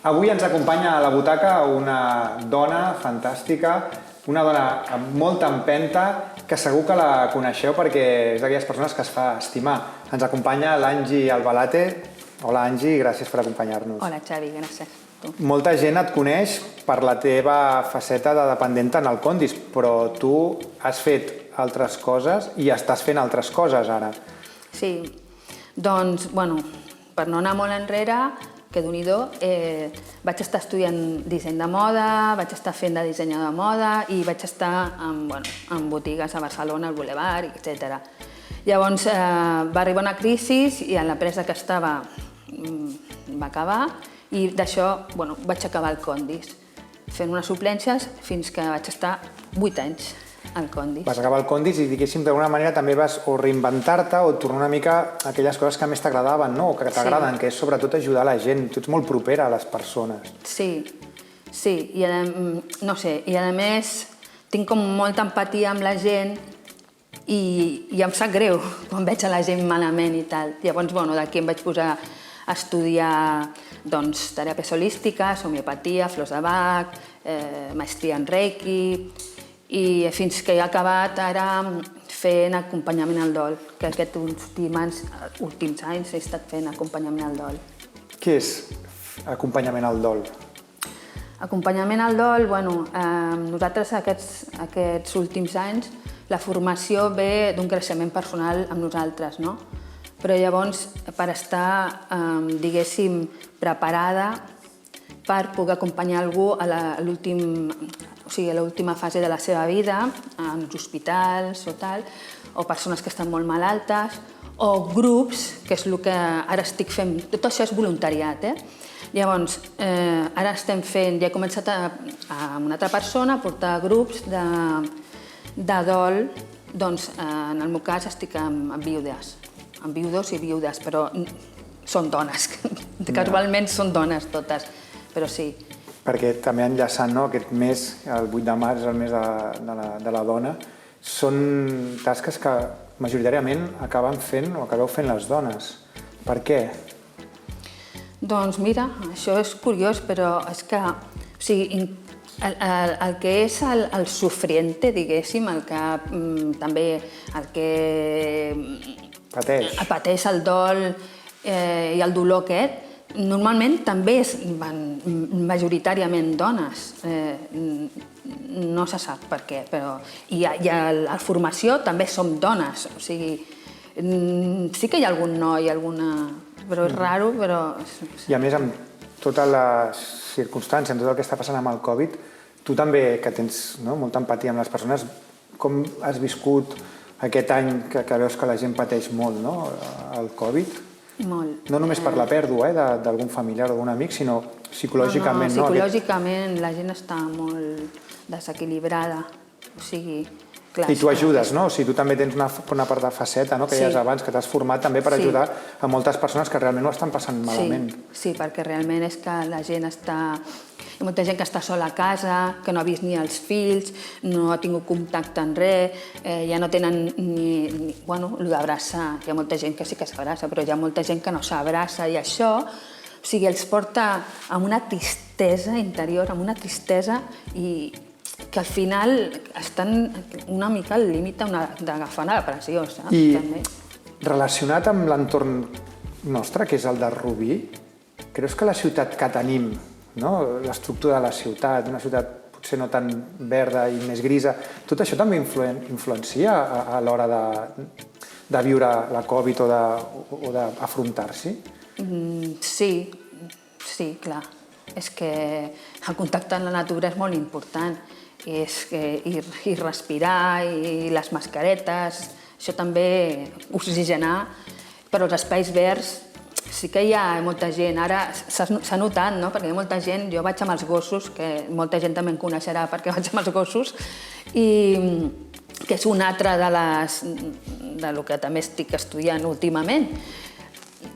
Avui ens acompanya a la butaca una dona fantàstica, una dona amb molta empenta, que segur que la coneixeu perquè és d'aquelles persones que es fa estimar. Ens acompanya l'Angi Albalate. Hola, Angi, gràcies per acompanyar-nos. Hola, Xavi, gràcies. Molta gent et coneix per la teva faceta de dependenta en el Condis, però tu has fet altres coses i estàs fent altres coses ara. Sí, doncs, bueno, per no anar molt enrere, que Déu-n'hi-do, vaig estar estudiant disseny de moda, vaig estar fent de dissenyador de moda i vaig estar en botigues a Barcelona, al Boulevard, etc. Llavors va arribar una crisi i l'empresa que estava va acabar i d'això vaig acabar el Condis, fent unes suplències fins que vaig estar 8 anys al Condis. Vas acabar el Condis i, diguéssim, d'alguna manera també vas o reinventar-te o tornar una mica a aquelles coses que més t'agradaven, no? O que t'agraden, que és sobretot ajudar la gent. Tu ets molt propera a les persones. Sí, i no sé, i a més tinc com molta empatia amb la gent i em sap greu quan veig a la gent malament i tal. Llavors, d'aquí em vaig posar a estudiar teràpies holístiques, homeopatia, flors de Bach, maestria en Reiki, i fins que he acabat ara fent acompanyament al dol, que aquests últims anys he estat fent acompanyament al dol. Què és acompanyament al dol? Acompanyament al dol, nosaltres aquests últims anys la formació ve d'un creixement personal amb nosaltres, no? Però llavors, per estar, diguéssim, preparada per poder acompanyar algú a l'última fase de la seva vida, en els hospitals o tal, o persones que estan molt malaltes, o grups, que és el que ara estic fent. Tot això és voluntariat, Llavors, ara estem fent, ja he començat amb una altra persona a portar grups de dol, doncs en el meu cas estic amb viudes, i viudes, però són dones, casualment són dones totes, però sí. Perquè també enllaçant, no, aquest mes, el 8 de març, el mes de la dona, són tasques que majoritàriament acabeu fent les dones. Per què? Doncs mira, això és curiós, però és que el que és el sofriente, diguéssim, el que pateix el dol i el dolor aquest, normalment també van majoritàriament dones. No se sap per què, però... I a la formació també som dones, o sigui... Sí que hi ha algun noi, però és raro, però... I a més, amb totes les circumstàncies, amb tot el que està passant amb el Covid, tu també, que tens molta empatia amb les persones, com has viscut aquest any que veus que la gent pateix molt, el Covid? Molt. No només per la pèrdua d'algun familiar o d'un amic, sinó psicològicament. No, psicològicament la gent està molt desequilibrada. O sigui, clar... I tu ajudes, no? O sigui, tu també tens una part de faceta, que deies abans, que t'has format també per ajudar a moltes persones que realment ho estan passant malament. Sí, perquè realment és que la gent està... Hi ha molta gent que està sola a casa, que no ha vist ni els fills, no ha tingut contacte amb res, ja no tenen ni... Bueno, el d'abraçar. Hi ha molta gent que sí que s'abraça, però hi ha molta gent que no s'abraça i això, o sigui, els porta amb una tristesa interior, amb una tristesa i que al final estan una mica al límit d'agafar una depressió, saps? I relacionat amb l'entorn nostre, que és el de Rubí, creus que la ciutat que tenim, l'estructura de la ciutat, una ciutat potser no tan verda i més grisa, tot això també influencia a l'hora de viure la Covid o d'afrontar-s'hi? Sí, clar. És que el contacte amb la natura és molt important. I respirar, i les mascaretes, això també, oxigenar, però els espais verds sí que hi ha molta gent. Ara s'ha notat, perquè hi ha molta gent, jo vaig amb els gossos, que molta gent també em coneixerà perquè vaig amb els gossos, i que és un altre del que també estic estudiant últimament.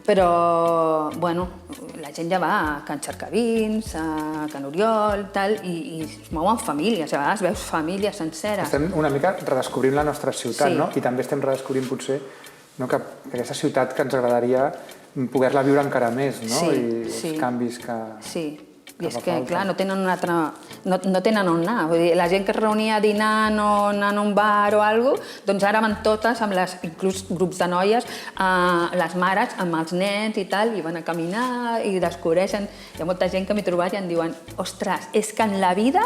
Però, la gent ja va a Can Cercavins, a Can Oriol, i es mouen famílies, a vegades veus famílies senceres. Estem una mica redescobrint la nostra ciutat, i també estem redescobrint potser que aquesta ciutat que ens agradaria poder-la viure encara més, i els canvis que... Sí, I és que, clar, no tenen no tenen on anar. Vull dir, la gent que es reunia a dinar o anar a un bar o alguna cosa, doncs ara van totes, inclús grups de noies, les mares amb els nens i tal, i van a caminar i descobreixen. Hi ha molta gent que m'he trobat i em diuen ostres, és que en la vida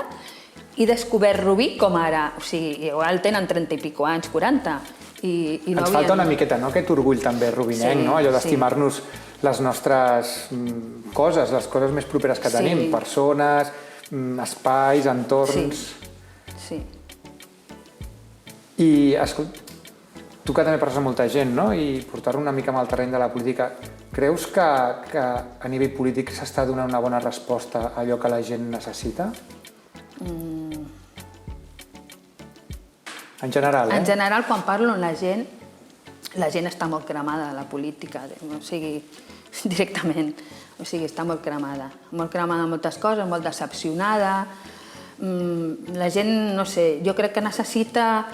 he descobert Rubí com ara. O sigui, igual tenen 30 i pico anys, 40. Ens falta una miqueta, no?, aquest orgull també rubinenc, no? Allò d'estimar-nos les nostres coses, les coses més properes que tenim, persones, espais, entorns... Sí. I, escolta, tu que també parles amb molta gent, no?, i portar-ho una mica amb el terreny de la política, creus que a nivell polític s'està donant una bona resposta a allò que la gent necessita? En general, En general, quan parlo amb la gent està molt cremada de la política, o sigui, directament. O sigui, està molt cremada de moltes coses, molt decepcionada. La gent, no sé, jo crec que necessita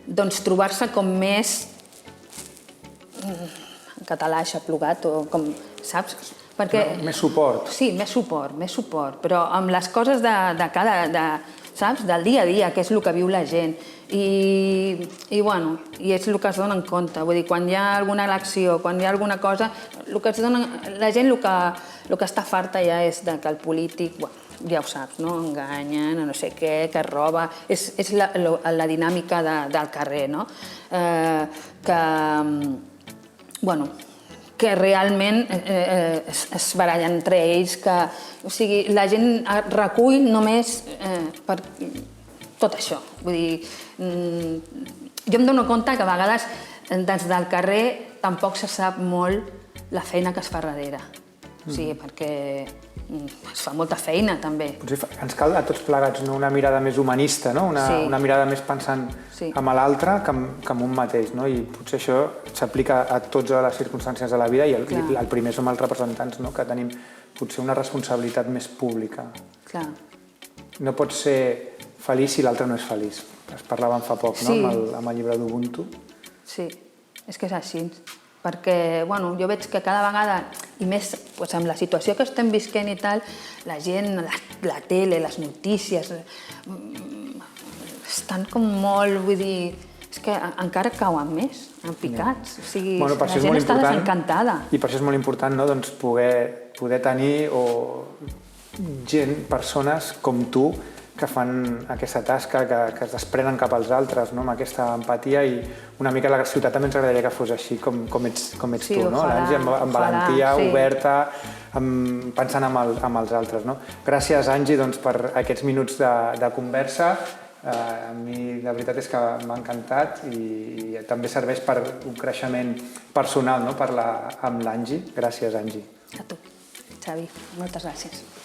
doncs trobar-se com més, en català aixaplugat, o com, saps? Perquè, més suport. Sí, més suport, però amb les coses de cada, saps? Del dia a dia, que és el que viu la gent. I bueno, i és el que es dona en compte. Vull dir, quan hi ha alguna elecció, quan hi ha alguna cosa, la gent el que està farta ja és que el polític, ja ho saps, no? Enganyen, no sé què, que roba... És la dinàmica del carrer, no? Que realment es barallen entre ells, o sigui, la gent recull només per tot això. Vull dir, jo em dono compte que a vegades des del carrer tampoc se sap molt la feina que es fa darrere. O sigui, perquè es fa molta feina, també. Potser ens cal a tots plegats una mirada més humanista, una mirada més pensant en l'altre que en un mateix. I potser això s'aplica a totes les circumstàncies de la vida i el primer som els representants, que tenim potser una responsabilitat més pública. Clar. No pots ser feliç si l'altre no és feliç. Es parlaven fa poc, amb el llibre d'Ubuntu. Sí, és que és així. Perquè jo veig que cada vegada, i més amb la situació que estem visquent i tal, la gent, la tele, les notícies, estan com molt, vull dir, és que encara cauen més, picats. O sigui, la gent està desencantada. I per això és molt important poder tenir gent, persones com tu, que fan aquesta tasca, que es desprenen cap als altres, amb aquesta empatia, i una mica la ciutat també ens agradaria que fos així com ets tu, l'Angie, amb valentia, oberta, pensant en els altres. Gràcies, Angie, per aquests minuts de conversa. A mi la veritat és que m'ha encantat i també serveix per un creixement personal, parlar amb l'Angie. Gràcies, Angie. A tu, Xavi. Moltes gràcies.